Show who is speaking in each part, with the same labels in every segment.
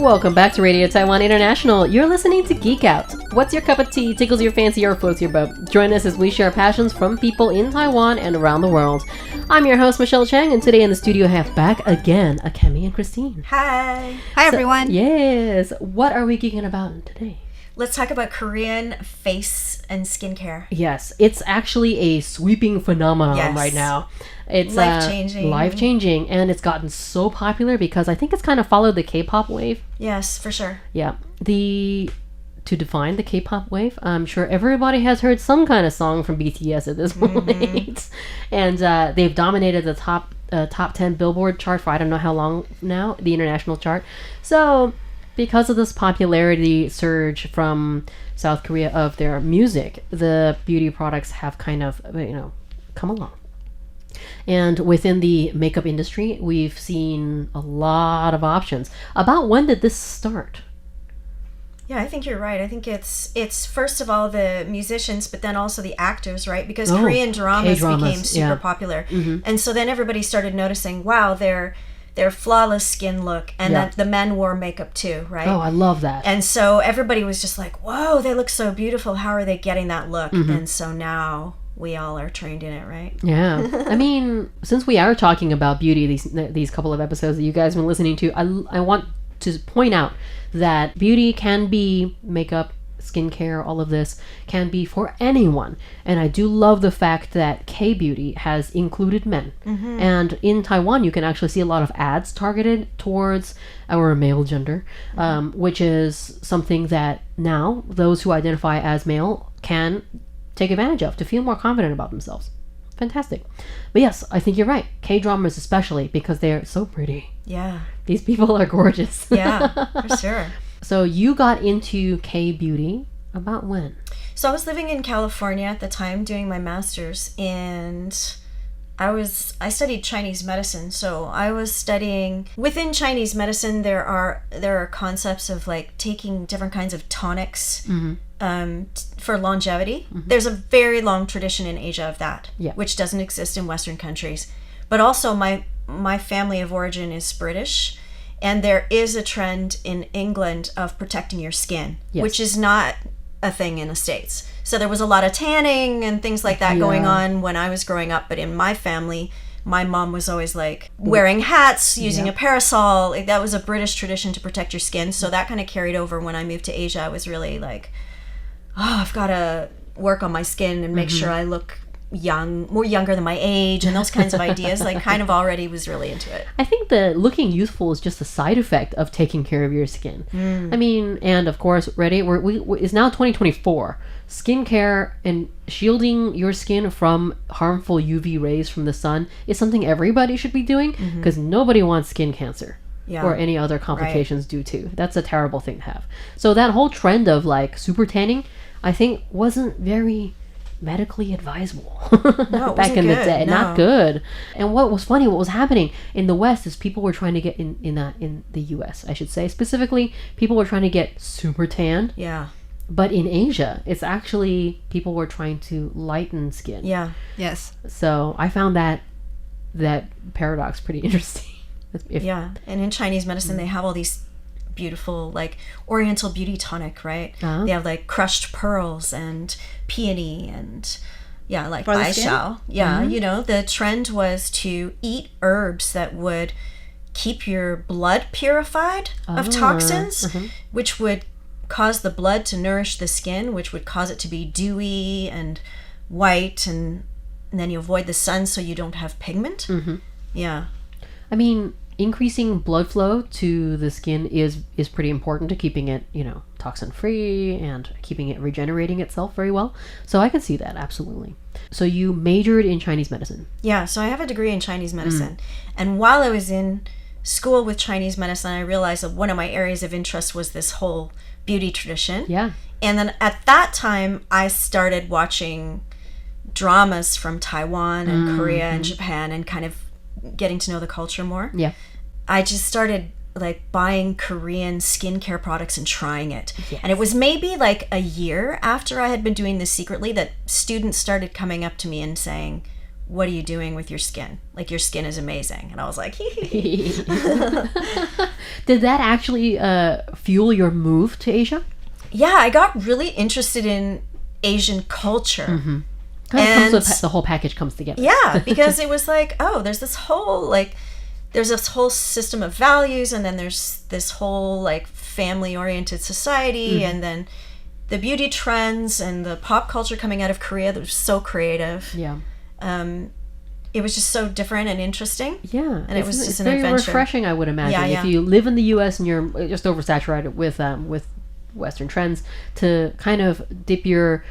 Speaker 1: Welcome back to Radio Taiwan International. You're listening to Geek Out. What's your cup of tea, tickles your fancy, or floats your boat? Join us as we share passions from people in Taiwan and around the world. I'm your host, Michelle Chang, and today in the studio I have back again, Akemi and Christine.
Speaker 2: Hi.
Speaker 3: Hi, everyone.
Speaker 1: Yes. What are we geeking about today?
Speaker 2: Let's talk about Korean face and skincare.
Speaker 1: Yes, it's actually a sweeping phenomenon right now. It's
Speaker 2: life-changing.
Speaker 1: Life-changing, and it's gotten so popular because I think it's kind of followed the K-pop wave.
Speaker 2: Yes, for sure.
Speaker 1: Yeah. To define the K-pop wave, I'm sure everybody has heard some kind of song from BTS at this point. And they've dominated the top 10 Billboard chart for I don't know how long now, the international chart. So, because of this popularity surge from South Korea of their music, the beauty products have kind of, come along. And within the makeup industry, we've seen a lot of options. About when did this start?
Speaker 2: Yeah, I think you're right. I think it's first of all the musicians, but then also the actors, right? Because Korean dramas became super popular. Mm-hmm. And so then everybody started noticing, wow, their flawless skin look, and that the men wore makeup too, right?
Speaker 1: Oh, I love that.
Speaker 2: And so everybody was just like, whoa, they look so beautiful. How are they getting that look? Mm-hmm. And so now we all are trained in it, right?
Speaker 1: Yeah. I mean, since we are talking about beauty these couple of episodes that you guys have been listening to, I want to point out that beauty can be makeup, skincare, all of this can be for anyone. And I do love the fact that K-beauty has included men. Mm-hmm. And in Taiwan, you can actually see a lot of ads targeted towards our male gender, which is something that now those who identify as male can take advantage of to feel more confident about themselves. Fantastic. But yes, I think you're right. K-dramas especially, because they're so pretty.
Speaker 2: Yeah.
Speaker 1: These people are gorgeous.
Speaker 2: Yeah, for sure.
Speaker 1: So you got into K-beauty about when?
Speaker 2: So I was living in California at the time doing my master's, and I studied Chinese medicine. So I was studying within Chinese medicine. There are concepts of like taking different kinds of tonics for longevity. Mm-hmm. There's a very long tradition in Asia of that, which doesn't exist in Western countries. But also my family of origin is British, and there is a trend in England of protecting your skin, which is not a thing in the States. So there was a lot of tanning and things like that going on when I was growing up. But in my family, my mom was always like wearing hats, using a parasol. Like, that was a British tradition to protect your skin. So that kind of carried over when I moved to Asia. I was really like, I've got to work on my skin and make sure I look more younger than my age, and those kinds of ideas. Like, kind of already was really into it.
Speaker 1: I think that looking youthful is just a side effect of taking care of your skin. I mean, and of course, ready? It's now 2024. Skincare and shielding your skin from harmful UV rays from the sun is something everybody should be doing, because nobody wants skin cancer. Or any other complications due to. That's a terrible thing to have. So that whole trend of like super tanning, I think wasn't very medically advisable back in the day. No. Not good. And what was happening in the West is people were trying to get in the US, I should say. Specifically, people were trying to get super tanned.
Speaker 2: Yeah.
Speaker 1: But in Asia, it's actually people were trying to lighten skin.
Speaker 2: Yeah.
Speaker 3: Yes.
Speaker 1: So I found that paradox pretty interesting.
Speaker 2: And in Chinese medicine, they have all these beautiful, like, oriental beauty tonic, right? They have like crushed pearls and peony and like baishao. The trend was to eat herbs that would keep your blood purified of toxins, which would cause the blood to nourish the skin, which would cause it to be dewy and white, and then you avoid the sun so you don't have pigment.
Speaker 1: I mean, increasing blood flow to the skin is pretty important to keeping it, toxin free and keeping it regenerating itself very well. So I can see that, absolutely. So you majored in Chinese medicine. Yeah,
Speaker 2: so I have a degree in Chinese medicine. And while I was in school with Chinese medicine, I realized that one of my areas of interest was this whole beauty tradition.
Speaker 1: Yeah.
Speaker 2: And then at that time, I started watching dramas from Taiwan and Korea and Japan, and kind of getting to know the culture more.
Speaker 1: Yeah.
Speaker 2: I just started like buying Korean skincare products and trying it.
Speaker 1: Yes.
Speaker 2: And it was maybe like a year after I had been doing this secretly that students started coming up to me and saying, what are you doing with your skin? Like, your skin is amazing. And I was like, hee.
Speaker 1: Did that actually fuel your move to Asia?
Speaker 2: Yeah, I got really interested in Asian culture.
Speaker 1: Kind of comes with the whole package comes together.
Speaker 2: Yeah, because it was like, oh, there's this whole system of values, and then there's this whole like family-oriented society, and then the beauty trends and the pop culture coming out of Korea that was so creative.
Speaker 1: Yeah.
Speaker 2: It was just so different and interesting.
Speaker 1: Yeah.
Speaker 2: And it was just an
Speaker 1: very
Speaker 2: adventure.
Speaker 1: refreshing, I would imagine.
Speaker 2: Yeah.
Speaker 1: If you live in the U.S. and you're just oversaturated with Western trends, to kind of dip your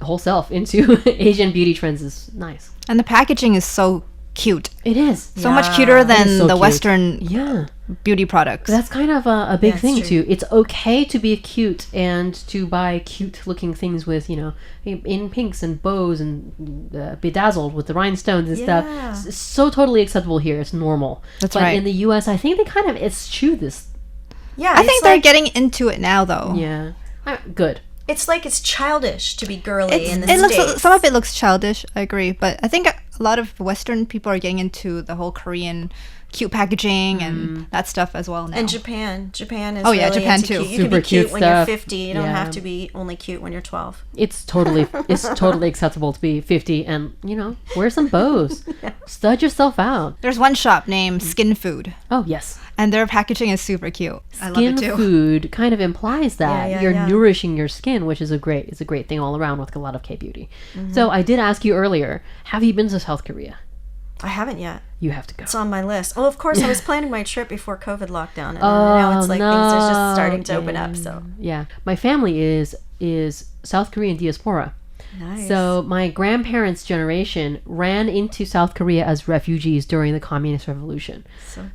Speaker 1: whole self into Asian beauty trends is nice.
Speaker 3: And the packaging is so cute.
Speaker 1: It is.
Speaker 3: So much cuter than
Speaker 1: so
Speaker 3: the
Speaker 1: cute.
Speaker 3: Western beauty products.
Speaker 1: That's kind of a big thing
Speaker 2: true.
Speaker 1: too. It's okay to be cute and to buy cute looking things with, in pinks and bows and bedazzled with the rhinestones and stuff. It's so totally acceptable here. It's normal.
Speaker 3: That's
Speaker 1: but
Speaker 3: right.
Speaker 1: in the US, I think they kind of eschew this.
Speaker 2: Yeah,
Speaker 3: I think they're getting into it now, though.
Speaker 1: Yeah. Good.
Speaker 2: It's like it's childish to be girly in the
Speaker 3: It
Speaker 2: States.
Speaker 3: looks, some of it looks childish, I agree. But I think a lot of Western people are getting into the whole Korean cute packaging and that stuff as well now.
Speaker 2: And Japan is
Speaker 3: Oh, yeah,
Speaker 2: really
Speaker 3: Japan
Speaker 2: into
Speaker 3: too.
Speaker 2: cute. You can
Speaker 1: Super
Speaker 2: be cute
Speaker 1: cute
Speaker 2: when
Speaker 1: stuff.
Speaker 2: you're 50. You don't
Speaker 1: Yeah.
Speaker 2: have to be only cute when you're 12.
Speaker 1: It's totally acceptable to be 50 and, wear some bows. Stud yourself out.
Speaker 3: There's one shop named Skin Food,
Speaker 1: Oh, yes.
Speaker 3: and their packaging is super cute. I love it
Speaker 1: Skin
Speaker 3: too.
Speaker 1: food kind of implies that
Speaker 2: Yeah,
Speaker 1: you're
Speaker 2: yeah.
Speaker 1: nourishing your skin, which is a great thing all around with a lot of K-beauty. So I did ask you earlier, have you been to South Korea?
Speaker 2: I haven't yet.
Speaker 1: You have to go.
Speaker 2: It's on my list. Well, of course, I was planning my trip before COVID lockdown, and now it's like things are just starting to open up. So
Speaker 1: Yeah. My family is South Korean diaspora.
Speaker 2: nice.
Speaker 1: So my grandparents' generation ran into South Korea as refugees during the Communist Revolution.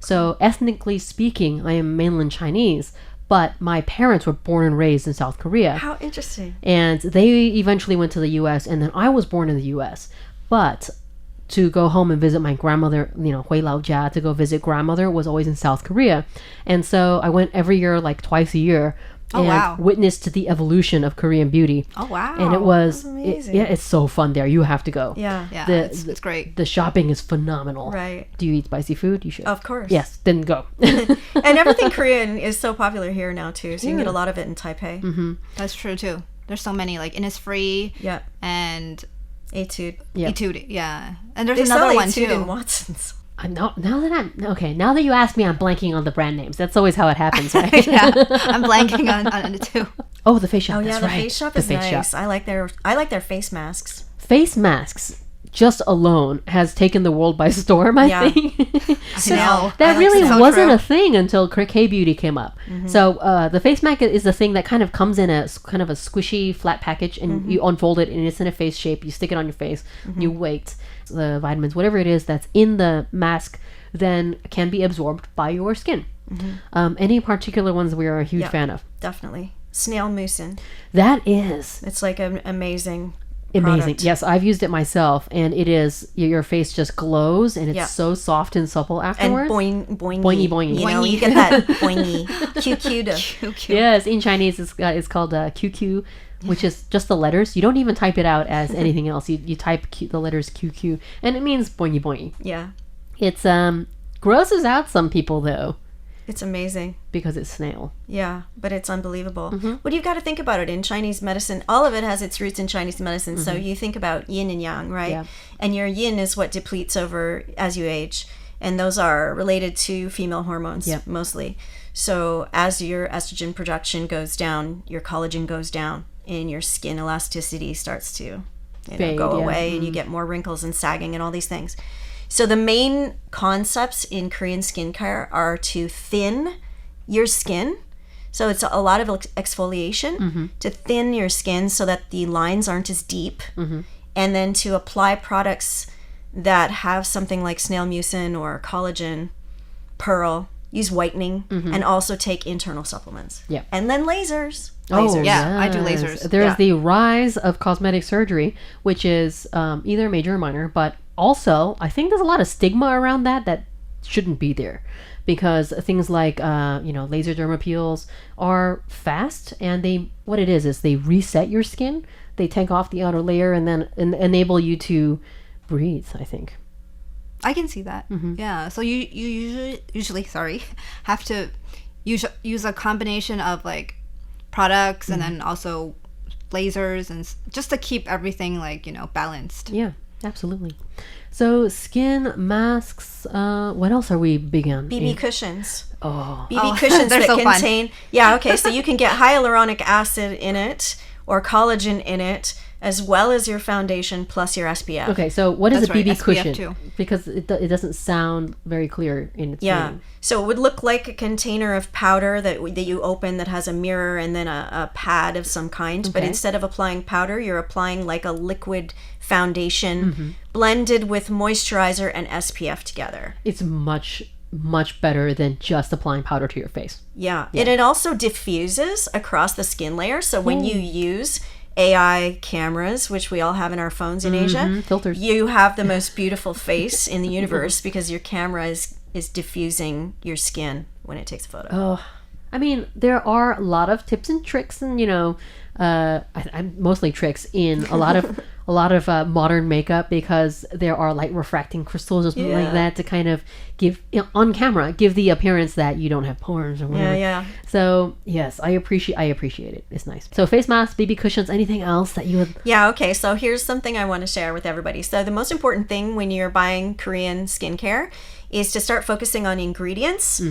Speaker 1: So ethnically speaking, I am mainland Chinese, but my parents were born and raised in South Korea.
Speaker 2: How interesting.
Speaker 1: And they eventually went to the U.S., and then I was born in the U.S. But to go home and visit my grandmother, Hui Lao Jia, to go visit grandmother was always in South Korea. And so I went every year, like twice a year, and
Speaker 3: wow.
Speaker 1: witnessed the evolution of Korean beauty.
Speaker 3: Oh, wow.
Speaker 1: And it was,
Speaker 2: amazing.
Speaker 1: it's so fun there. You have to go.
Speaker 2: Yeah.
Speaker 3: Yeah,
Speaker 1: The-
Speaker 3: it's great.
Speaker 1: The shopping is phenomenal.
Speaker 2: Right.
Speaker 1: Do you eat spicy food? You should.
Speaker 2: Of course.
Speaker 1: Yes, then go.
Speaker 2: And everything Korean is so popular here now too, so you can get a lot of it in Taipei.
Speaker 3: That's true too. There's so many, like Innisfree
Speaker 2: Yeah.
Speaker 3: and
Speaker 2: Etude.
Speaker 1: Yep.
Speaker 3: Etude. Yeah. And there's
Speaker 2: They
Speaker 3: another
Speaker 2: sell
Speaker 3: one
Speaker 2: Etude
Speaker 3: too.
Speaker 2: in Watson's.
Speaker 1: Now that you ask me, I'm blanking on the brand names. That's always how it happens, right?
Speaker 3: Yeah, I'm blanking on it too.
Speaker 1: Oh, the face shop.
Speaker 2: Oh
Speaker 1: that's
Speaker 2: yeah, the
Speaker 1: right.
Speaker 2: face shop
Speaker 1: The
Speaker 2: is
Speaker 1: face
Speaker 2: nice.
Speaker 1: shop.
Speaker 2: I like their face masks.
Speaker 1: Face masks just alone has taken the world by storm, I
Speaker 2: Yeah.
Speaker 1: think.
Speaker 3: I know.
Speaker 1: That
Speaker 3: I
Speaker 1: really
Speaker 3: so
Speaker 1: wasn't
Speaker 3: true.
Speaker 1: a thing until K-beauty came up. So the face mask is the thing that kind of comes in a kind of a squishy flat package, and you unfold it and it's in a face shape. You stick it on your face, you wait. The vitamins, whatever it is that's in the mask, then can be absorbed by your skin. Any particular ones we are a huge
Speaker 2: Yeah.
Speaker 1: fan of?
Speaker 2: Definitely. Snail mucin.
Speaker 1: That is
Speaker 2: It's like an amazing
Speaker 1: amazing.
Speaker 2: product.
Speaker 1: Yes, I've used it myself, and it is your face just glows, and it's
Speaker 2: Yeah.
Speaker 1: so soft and supple
Speaker 2: And
Speaker 1: afterwards.
Speaker 2: boingy.
Speaker 1: Boingy, boingy.
Speaker 2: You know,
Speaker 3: Boingy.
Speaker 2: you get that boingy. Cute.
Speaker 3: Cute.
Speaker 1: Yes, in Chinese it's called QQ, which is just the letters. You don't even type it out as anything else. You type the letters QQ, and it means boingy boingy.
Speaker 2: Yeah.
Speaker 1: It's grosses out some people though,
Speaker 2: It's amazing.
Speaker 1: because it's snail.
Speaker 2: Yeah, but it's unbelievable. What you've got to think about it in Chinese medicine, all of it has its roots in Chinese medicine. So you think about yin and yang, right?
Speaker 1: Yeah.
Speaker 2: And your yin is what depletes over as you age. And those are related to female hormones
Speaker 1: Yep.
Speaker 2: mostly. So as your estrogen production goes down, your collagen goes down and your skin elasticity starts to
Speaker 1: Fade,
Speaker 2: go
Speaker 1: yeah.
Speaker 2: away and you get more wrinkles and sagging and all these things. So the main concepts in Korean skincare are to thin your skin. So it's a lot of exfoliation to thin your skin so that the lines aren't as deep. And then to apply products that have something like snail mucin or collagen, pearl, use whitening, and also take internal supplements.
Speaker 1: Yeah.
Speaker 2: And then lasers.
Speaker 1: Oh,
Speaker 3: Yeah, I do
Speaker 1: yes.
Speaker 3: lasers.
Speaker 1: There's
Speaker 2: Yeah.
Speaker 1: the rise of cosmetic surgery, which is either major or minor, but also I think there's a lot of stigma around that shouldn't be there, because things like laser derma peels are fast, and what it is they reset your skin. They take off the outer layer and then enable you to breathe, I think.
Speaker 3: I can see that. Yeah. So you usually have to use a combination of like products and then also lasers and just to keep everything like balanced.
Speaker 1: Yeah, absolutely. So skin masks. What else are we big on?
Speaker 2: BB cushions.
Speaker 1: Oh,
Speaker 2: BB cushions
Speaker 3: they're
Speaker 2: that
Speaker 3: so fun.
Speaker 2: contain. Yeah. Okay. So you can get hyaluronic acid in it or collagen in it, as well as your foundation plus your SPF.
Speaker 1: okay. So what is
Speaker 3: That's
Speaker 1: a
Speaker 3: right,
Speaker 1: BB
Speaker 3: SPF
Speaker 1: cushion?
Speaker 3: too.
Speaker 1: Because it doesn't sound very clear in its
Speaker 2: Yeah.
Speaker 1: name.
Speaker 2: So it would look like a container of powder that you open that has a mirror and then a pad of some kind. But
Speaker 1: Okay.
Speaker 2: instead of applying powder, you're applying like a liquid foundation blended with moisturizer and SPF together.
Speaker 1: It's much better than just applying powder to your face.
Speaker 2: Yeah. And it also diffuses across the skin layer. So when you use AI cameras, which we all have in our phones in Asia,
Speaker 1: filters.
Speaker 2: you have the most beautiful face in the universe because your camera is diffusing your skin when it takes a photo.
Speaker 1: Oh, I mean, there are a lot of tips and tricks, and I'm mostly tricks in a lot of modern makeup, because there are light refracting crystals or something like
Speaker 2: Yeah.
Speaker 1: that to kind of give on camera give the appearance that you don't have pores or whatever.
Speaker 2: Yeah.
Speaker 1: So yes, I appreciate it. It's nice. So face masks, BB cushions, anything else that you would?
Speaker 2: Yeah, okay. So here's something I want to share with everybody. So the most important thing when you're buying Korean skincare is to start focusing on ingredients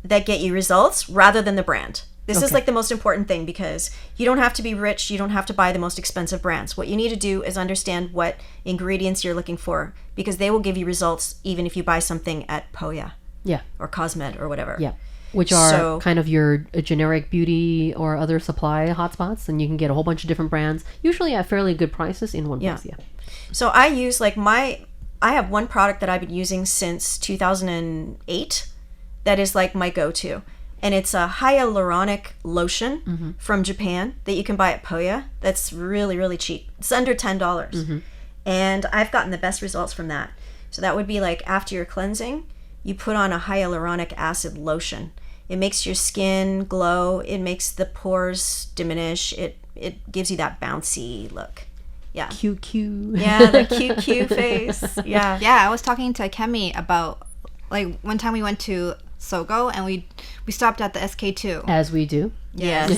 Speaker 2: that get you results rather than the brand. This is like the most important thing, because you don't have to be rich. You don't have to buy the most expensive brands. What you need to do is understand what ingredients you're looking for, because they will give you results even if you buy something at Poya
Speaker 1: Yeah,
Speaker 2: or Cosmed or whatever.
Speaker 1: yeah. Which are
Speaker 2: So-
Speaker 1: kind of your generic beauty or other supply hotspots, and you can get a whole bunch of different brands, usually at fairly good prices in one place. Yeah.
Speaker 2: So I use I have one product that I've been using since 2008 that is like my go-to. And it's a hyaluronic lotion from Japan that you can buy at Poya. That's really, really cheap. It's under $10. And I've gotten the best results from that. So that would be like after your cleansing, you put on a hyaluronic acid lotion. It makes your skin glow. It makes the pores diminish. It gives you that bouncy look. Yeah.
Speaker 1: QQ.
Speaker 2: Yeah, the QQ face. Yeah.
Speaker 3: Yeah, I was talking to Akemi about like one time we went to Sogo and we stopped at the SK2.
Speaker 1: As we do.
Speaker 2: Yes.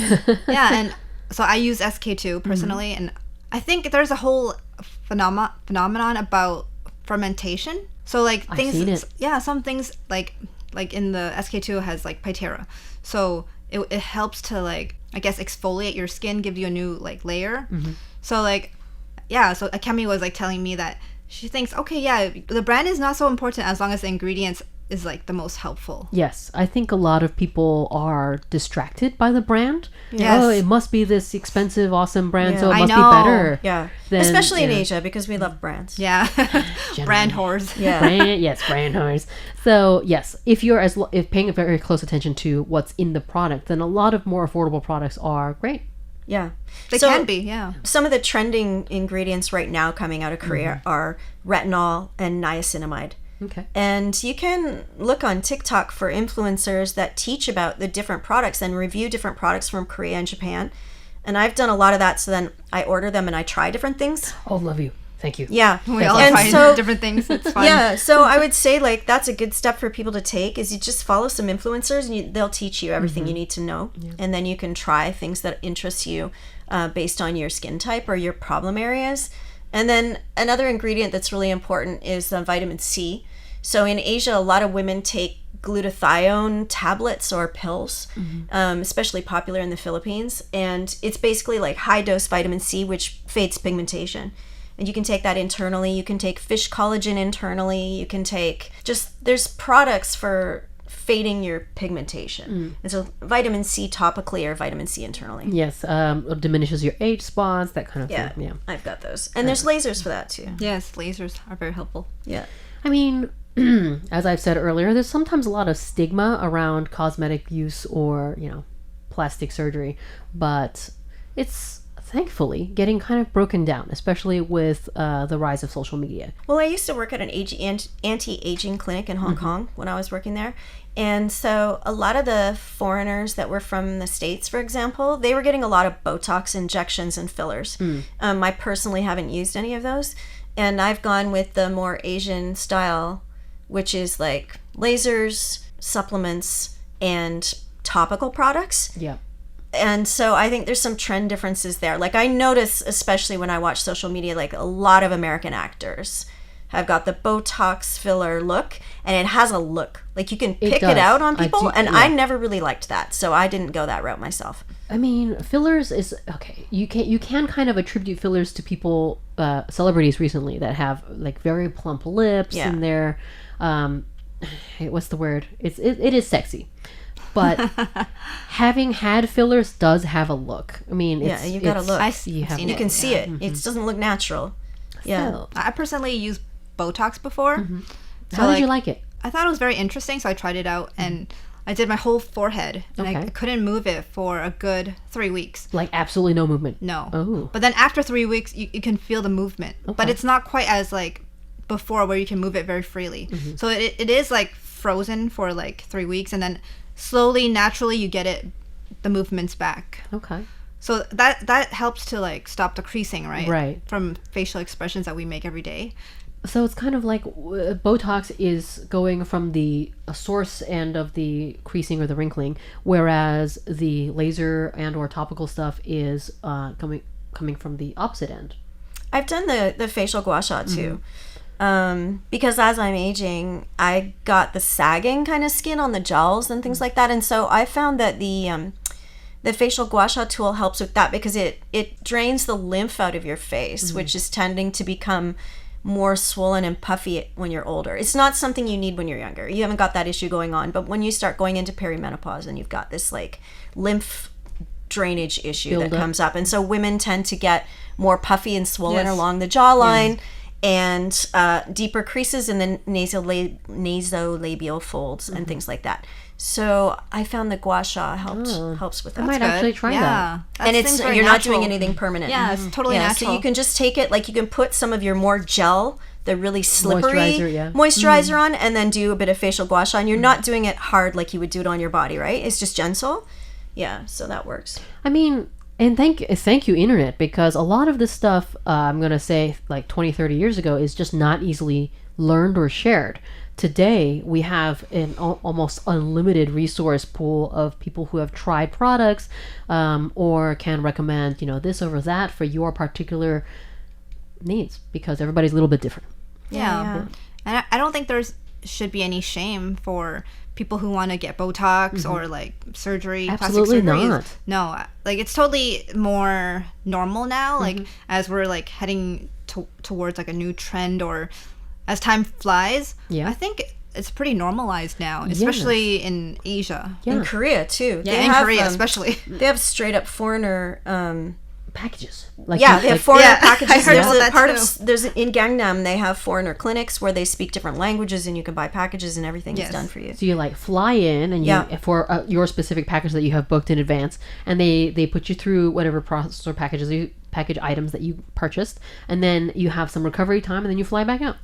Speaker 3: Yeah, and so I use SK2 personally, and I think there's a whole phenomenon about fermentation. So like
Speaker 1: I've
Speaker 3: things,
Speaker 1: seen it.
Speaker 3: yeah, some things like in the SK2 has like Pitera, so it helps to like I guess exfoliate your skin, give you a new like layer. So like yeah, so Akemi was like telling me that she thinks okay, yeah, the brand is not so important as long as the ingredients is like the most helpful.
Speaker 1: Yes, I think a lot of people are distracted by the brand.
Speaker 3: Yes.
Speaker 1: Oh, it must be this expensive, awesome brand, so it
Speaker 3: I
Speaker 1: must
Speaker 3: know.
Speaker 1: be better.
Speaker 2: Yeah.
Speaker 1: Then,
Speaker 2: Especially in
Speaker 1: yeah.
Speaker 2: Asia, because we love brands.
Speaker 3: Yeah,
Speaker 1: Generally.
Speaker 3: brand whores.
Speaker 2: Yeah.
Speaker 1: Brand owners. So yes, if you're if paying very close attention to what's in the product, then a lot of more affordable products are great.
Speaker 2: Yeah.
Speaker 3: They
Speaker 2: So-
Speaker 3: can be, yeah.
Speaker 2: Some of the trending ingredients right now coming out of Korea are retinol and niacinamide.
Speaker 1: Okay.
Speaker 2: And you can look on TikTok for influencers that teach about the different products and review different products from Korea and Japan. And I've done a lot of that, so then I order them and I try different things.
Speaker 1: Oh, love you. Thank you.
Speaker 2: Yeah.
Speaker 3: We all
Speaker 2: And
Speaker 3: try
Speaker 2: so-
Speaker 3: different things. It's fun.
Speaker 2: Yeah, so I would say like that's a good step for people to take is you just follow some influencers and they'll teach you everything you need to know, and then you can try things that interest you based on your skin type or your problem areas. And then another ingredient that's really important is vitamin C. So in Asia, a lot of women take glutathione tablets or pills, especially popular in the Philippines, and it's basically like high dose vitamin C, which fades pigmentation. And you can take that internally. You can take fish collagen internally. You can take there's products for fading your pigmentation. And so vitamin C topically or vitamin C internally.
Speaker 1: Yes, it diminishes your age spots, that kind of
Speaker 2: Yeah,
Speaker 1: thing. Yeah.
Speaker 2: I've got those. And there's lasers for that too.
Speaker 3: Yes, lasers are very helpful.
Speaker 2: Yeah.
Speaker 1: I mean, as I've said earlier, there's sometimes a lot of stigma around cosmetic use or, plastic surgery, but it's thankfully getting kind of broken down, especially with the rise of social media.
Speaker 2: Well, I used to work at an anti-aging clinic in Hong Kong when I was working there. And so a lot of the foreigners that were from the States, for example, they were getting a lot of Botox injections and fillers. I personally haven't used any of those. And I've gone with the more Asian style, which is like lasers, supplements, and topical products.
Speaker 1: Yeah.
Speaker 2: And so I think there's some trend differences there. Like I notice, especially when I watch social media, like a lot of American actors have got the Botox filler look, and it has a look. Like you can pick it out on people, I never really liked that, so I didn't go that route myself.
Speaker 1: I mean, fillers is okay. You can kind of attribute fillers to people, celebrities recently that have like very plump lips and they're, what's the word? It is sexy. But having had fillers does have a look. I mean,
Speaker 2: you got a look.
Speaker 1: You
Speaker 2: can see it. It doesn't look natural. Yeah.
Speaker 3: I personally used Botox before. So
Speaker 1: how did you like it?
Speaker 3: I thought it was very interesting, so I tried it out, and I did my whole forehead, and I couldn't move it for a good 3 weeks.
Speaker 1: Like absolutely no movement?
Speaker 3: No.
Speaker 1: Oh.
Speaker 3: But then after 3 weeks, you can feel the movement. Okay. But it's not quite as like before where you can move it very freely. So it is like frozen for like 3 weeks, and then slowly, naturally, you get the movements back.
Speaker 1: Okay.
Speaker 3: So that helps to like stop the creasing, right?
Speaker 1: Right.
Speaker 3: From facial expressions that we make every day.
Speaker 1: So it's kind of like Botox is going from the source end of the creasing or the wrinkling, whereas the laser and or topical stuff is coming from the opposite end.
Speaker 2: I've done the facial gua sha too. Because as I'm aging, I got the sagging kind of skin on the jowls and things like that. And so I found that the facial gua sha tool helps with that because it drains the lymph out of your face, which is tending to become more swollen and puffy when you're older. It's not something you need when you're younger. You haven't got that issue going on. But when you start going into perimenopause and you've got this like lymph drainage issue that comes up. And so women tend to get more puffy and swollen along the jawline. And deeper creases in the nasolabial folds and things like that. So I found the gua sha helps with that.
Speaker 1: I might actually try that.
Speaker 2: And you're not doing anything permanent.
Speaker 3: Yeah, it's totally natural.
Speaker 2: So you can just take it, like you can put some of your more gel, the really slippery moisturizer on, and then do a bit of facial gua sha. And you're not doing it hard like you would do it on your body, right? It's just gentle. Yeah, so that works.
Speaker 1: I mean, and thank you internet, because a lot of this stuff, I'm going to say like 20, 30 years ago, is just not easily learned or shared. Today, we have an almost unlimited resource pool of people who have tried products or can recommend, this over that for your particular needs, because everybody's a little bit different.
Speaker 3: Yeah. And I don't think should be any shame for people who want to get Botox or like surgery.
Speaker 1: Absolutely
Speaker 3: plastic surgery.
Speaker 1: not.
Speaker 3: No, like it's totally more normal now. Like as we're like heading towards like a new trend, or as time flies, I think it's pretty normalized now, especially in Asia.
Speaker 2: Yeah. In Korea too.
Speaker 3: Yeah, in Korea especially.
Speaker 2: They have straight up foreigner
Speaker 1: packages.
Speaker 2: They have foreigner packages.
Speaker 3: I heard about that too.
Speaker 2: There's in Gangnam, they have foreigner clinics where they speak different languages, and you can buy packages, and everything is done for you.
Speaker 1: So you like fly in, and you for your specific package that you have booked in advance, and they put you through whatever process or package items that you purchased, and then you have some recovery time, and then you fly back out.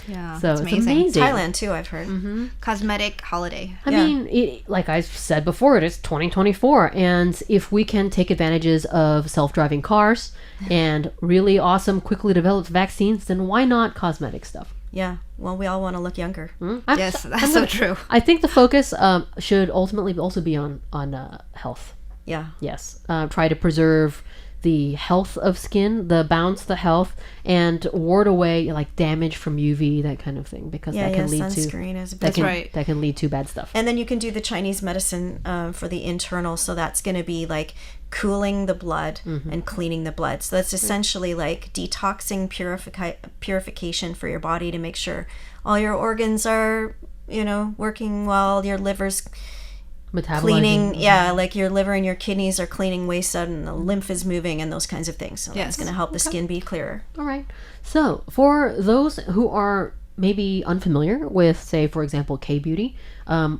Speaker 3: Yeah,
Speaker 1: so it's amazing.
Speaker 2: Thailand too, I've heard.
Speaker 3: Cosmetic holiday.
Speaker 1: I mean, like I said before, it is 2024, and if we can take advantages of self-driving cars and really awesome, quickly developed vaccines, then why not cosmetic stuff?
Speaker 2: Yeah, well, we all want to look younger.
Speaker 3: Yes, that's so true.
Speaker 1: I think the focus should ultimately also be on health.
Speaker 2: Yeah.
Speaker 1: Yes. Try to preserve the health of skin, the bounce, the health, and ward away like damage from UV, that kind of thing, because that can lead
Speaker 2: sunscreen is
Speaker 1: that can lead to bad stuff.
Speaker 2: And then you can do the Chinese medicine for the internal, so that's going to be like cooling the blood and cleaning the blood. So that's essentially like detoxing, purification for your body to make sure all your organs are, working well, your liver's cleaning, like your liver and your kidneys are cleaning waste out, and the lymph is moving, and those kinds of things. So that's going to help the skin be clearer.
Speaker 1: All right. So for those who are maybe unfamiliar with, say, for example, K-beauty,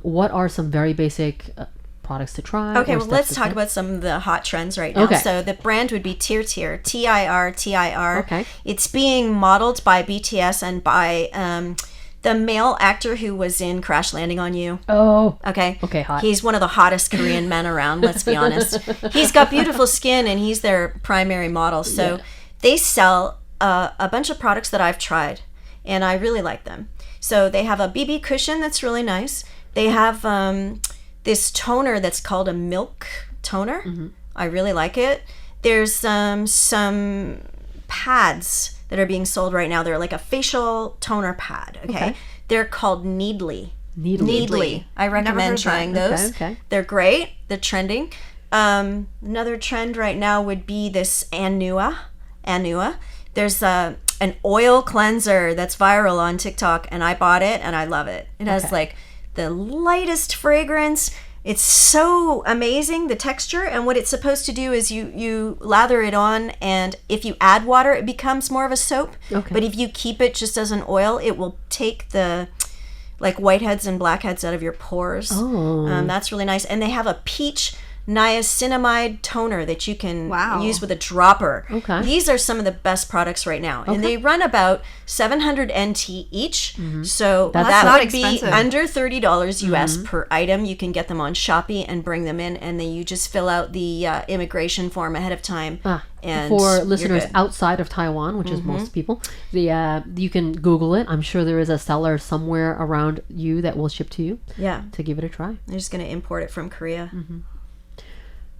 Speaker 1: what are some very basic products to try.
Speaker 2: Okay,
Speaker 1: or
Speaker 2: well,
Speaker 1: stuff
Speaker 2: let's
Speaker 1: to
Speaker 2: talk
Speaker 1: try?
Speaker 2: about some of the hot trends right now.
Speaker 1: Okay.
Speaker 2: So the brand would be Tir, Tir.
Speaker 1: Okay.
Speaker 2: It's being modeled by BTS and by the male actor who was in Crash Landing on You.
Speaker 1: Oh.
Speaker 2: Okay.
Speaker 1: Okay, hot.
Speaker 2: He's one of the hottest Korean men around, let's be honest. He's got beautiful skin and he's their primary model. So they sell a bunch of products that I've tried and I really like them. So they have a BB cushion that's really nice. They have this toner that's called a milk toner. I really like it. There's some pads that are being sold right now. They're like a facial toner pad. Okay. They're called Needly. I recommend trying those.
Speaker 1: Okay.
Speaker 2: They're great. They're trending. Another trend right now would be this Anua. There's an oil cleanser that's viral on TikTok, and I bought it, and I love it. It has like the lightest fragrance. It's so amazing, the texture, and what it's supposed to do is you lather it on, and if you add water, it becomes more of a soap.
Speaker 1: Okay.
Speaker 2: But if you keep it just as an oil, it will take the like whiteheads and blackheads out of your pores. That's really nice. And they have a peach niacinamide toner that you can use with a dropper.
Speaker 1: Okay.
Speaker 2: These are some of the best products right now. And they run about 700 NT each. So
Speaker 1: That's
Speaker 2: that
Speaker 3: not
Speaker 2: would be
Speaker 3: expensive.
Speaker 2: under $30 US per item. You can get them on Shopee and bring them in, and then you just fill out the immigration form ahead of time. And
Speaker 1: for
Speaker 2: you're
Speaker 1: listeners
Speaker 2: good.
Speaker 1: outside of Taiwan, which is most people, you can Google it. I'm sure there is a seller somewhere around you that will ship to you to give it a try.
Speaker 2: I'm just going to import it from Korea.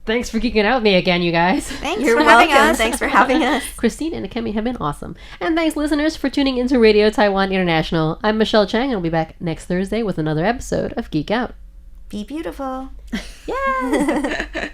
Speaker 1: Thanks for geeking out with me again, you guys.
Speaker 3: Thanks
Speaker 2: You're
Speaker 3: for
Speaker 2: welcome.
Speaker 3: having us.
Speaker 2: Thanks for having us.
Speaker 1: Christine and Akemi have been awesome. And thanks, listeners, for tuning into Radio Taiwan International. I'm Michelle Chang, and I'll be back next Thursday with another episode of Geek Out.
Speaker 2: Be beautiful.
Speaker 1: Yes!